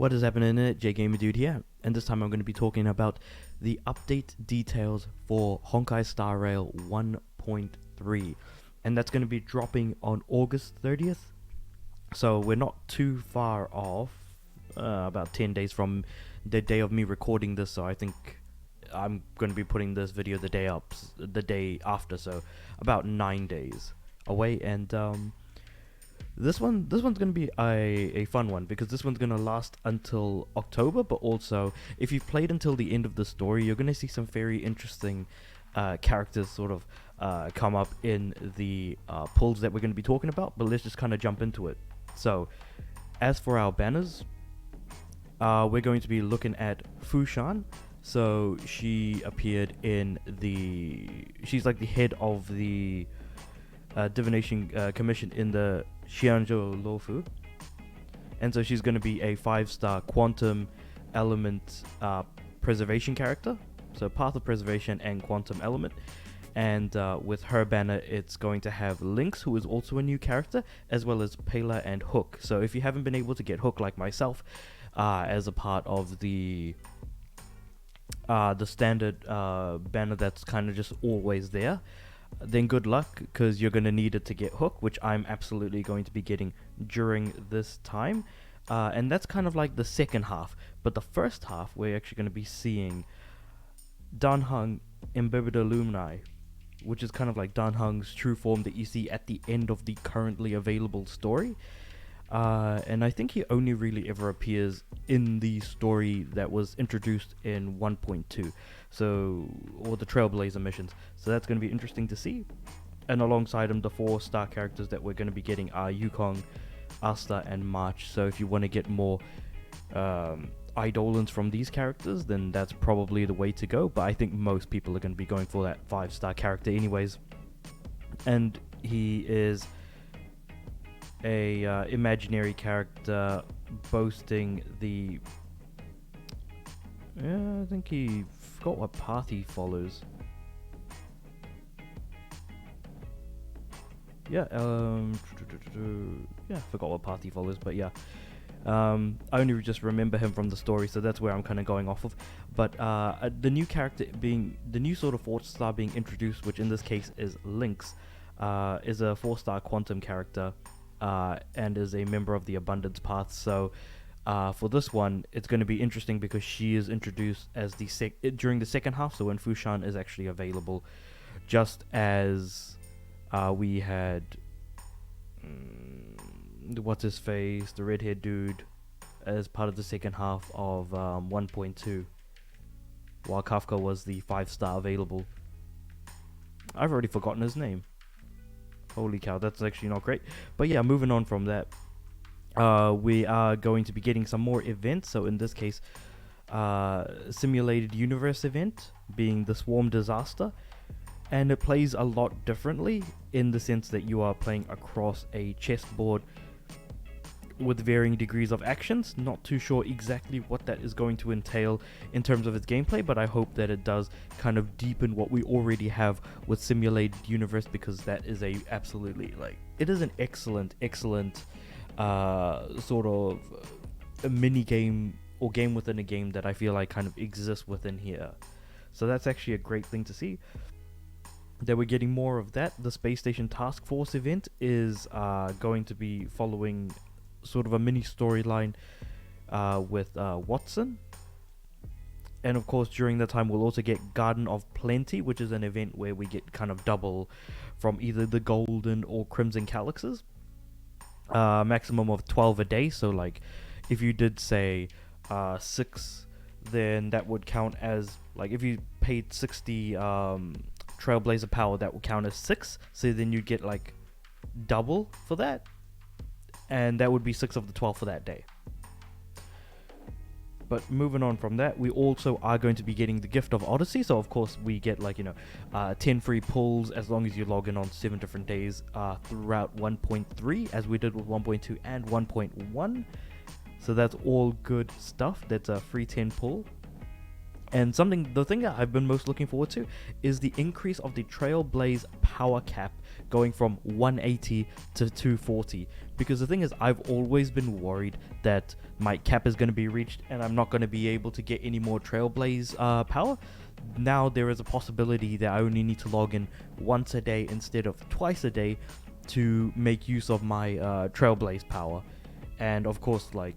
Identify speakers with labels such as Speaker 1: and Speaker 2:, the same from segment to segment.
Speaker 1: What is happening in it? J Gamer Dude here, and this time I'm going to be talking about the update details for Honkai Star Rail 1.3, and that's going to be dropping on August 30th. So we're not too far off, about 10 days from the day of me recording this. So I think I'm going to be putting this video the day after, so about 9 days away. And this one's gonna be a fun one, because this one's gonna last until October, but also if you've played until the end of the story, you're gonna see some very interesting characters sort of come up in the pulls that we're gonna be talking about. But let's just kind of jump into it. So as for our banners, we're going to be looking at Fushan. So she appeared in she's like the head of the divination commission in the Xianzhou Lofu, and so she's going to be a 5-star quantum element preservation character, so path of preservation and quantum element. And with her banner, it's going to have Lynx, who is also a new character, as well as Pela and Hook. So if you haven't been able to get Hook like myself as a part of the standard banner that's kind of just always there, then good luck, because you're going to need it to get Hook, which I'm absolutely going to be getting during this time. And that's kind of like the second half. But the first half, we're actually going to be seeing Danheng Imbibida Lumni, which is kind of like Danheng's true form that you see at the end of the currently available story. And I think he only really ever appears in the story that was introduced in 1.2, or the Trailblazer missions. So that's going to be interesting to see. And alongside him, the 4-star characters that we're going to be getting are Yukong, Asta, and March. So if you want to get more Eidolons from these characters, then that's probably the way to go. But I think most people are going to be going for that 5-star character anyways. And he is a imaginary character boasting the I think he forgot what path he follows. I forgot what path he follows, but yeah, I only just remember him from the story, so that's where I'm kind of going off of. But the new character being the new sort of 4-star being introduced, which in this case is Lynx, is a 4-star quantum character, and is a member of the Abundance Path. So for this one, it's going to be interesting because she is introduced as during the second half, so when Fushan is actually available, just as we had what's his face, the redhead dude, as part of the second half of 1.2, while Kafka was the 5-star available. I've already forgotten his name. Holy cow, that's actually not great. But yeah, moving on from that, we are going to be getting some more events. So in this case, Simulated Universe event being the Swarm Disaster. And it plays a lot differently in the sense that you are playing across a chessboard with varying degrees of actions. Not too sure exactly what that is going to entail in terms of its gameplay, but I hope that it does kind of deepen what we already have with Simulated Universe, because that is absolutely, it is an excellent sort of a mini game or game within a game that I feel like kind of exists within here. So that's actually a great thing to see that we're getting more of that. The Space Station Task Force event is going to be following sort of a mini storyline with Watson. And of course, during that time, we'll also get Garden of Plenty, which is an event where we get kind of double from either the Golden or Crimson Calyxes. Maximum of 12 a day. So if you did say 6, then that would count as, if you paid 60 Trailblazer power, that would count as 6. So then you'd get double for that, and that would be 6 of the 12 for that day. But moving on from that, we also are going to be getting the Gift of Odyssey. So of course we get 10 free pulls as long as you log in on 7 different days throughout 1.3, as we did with 1.2 and 1.1. So that's all good stuff. That's a free 10 pull. And the thing that I've been most looking forward to is the increase of the Trailblaze power cap going from 180 to 240. Because the thing is, I've always been worried that my cap is going to be reached and I'm not going to be able to get any more Trailblaze power. Now there is a possibility that I only need to log in once a day instead of twice a day to make use of my Trailblaze power. And of course, like,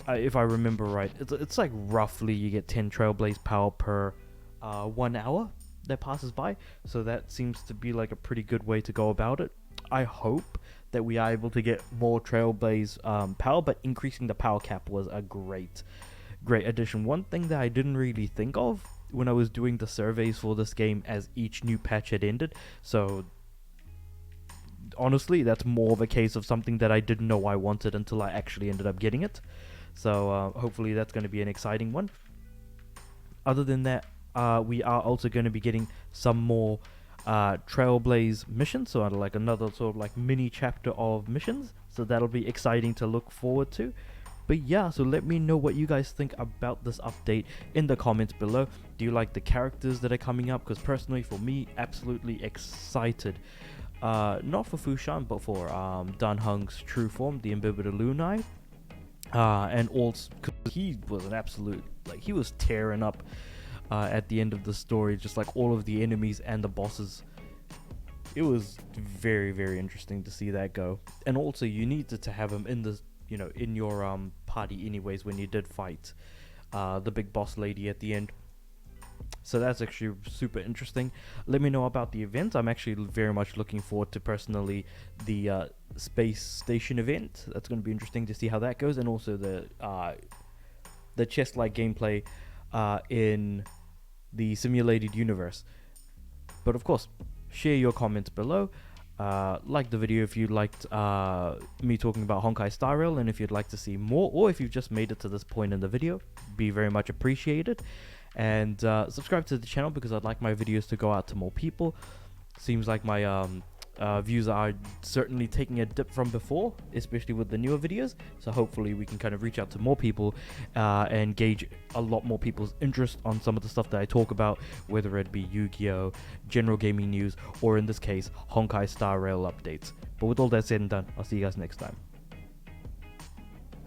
Speaker 1: if I remember right, it's like roughly you get 10 Trailblaze power per 1 hour that passes by. So that seems to be like a pretty good way to go about it. I hope that we are able to get more Trailblaze power, but increasing the power cap was a great addition. One thing that I didn't really think of when I was doing the surveys for this game as each new patch had ended, so honestly, that's more of a case of something that I didn't know I wanted until I actually ended up getting it. So hopefully that's going to be an exciting one. Other than that, we are also going to be getting some more Trailblaze missions, so like another sort of like mini chapter of missions. So that'll be exciting to look forward to. But yeah, so let me know what you guys think about this update in the comments below. Do you like the characters that are coming up? Because personally, for me, absolutely excited. Not for Fushan, but for Dan Heng's true form, the Imbibita Lunai. And also, cause he was an absolute, like, he was tearing up at the end of the story, just like all of the enemies and the bosses. It was very, very interesting to see that go. And also, you needed to have him in the, in your party anyways when you did fight the big boss lady at the end. So that's actually super interesting. Let me know about the event. I'm actually very much looking forward to personally the space station event. That's going to be interesting to see how that goes, and also the chess-like gameplay in the simulated universe. But of course, share your comments below. Like the video if you liked me talking about Honkai Star Rail, and if you'd like to see more, or if you've just made it to this point in the video, be very much appreciated. And subscribe to the channel because I'd like my videos to go out to more people. Seems like my views are certainly taking a dip from before, especially with the newer videos. So hopefully we can kind of reach out to more people and gauge a lot more people's interest on some of the stuff that I talk about, whether it be Yu-Gi-Oh, general gaming news, or in this case, Honkai Star Rail updates. But with all that said and done, I'll see you guys next time.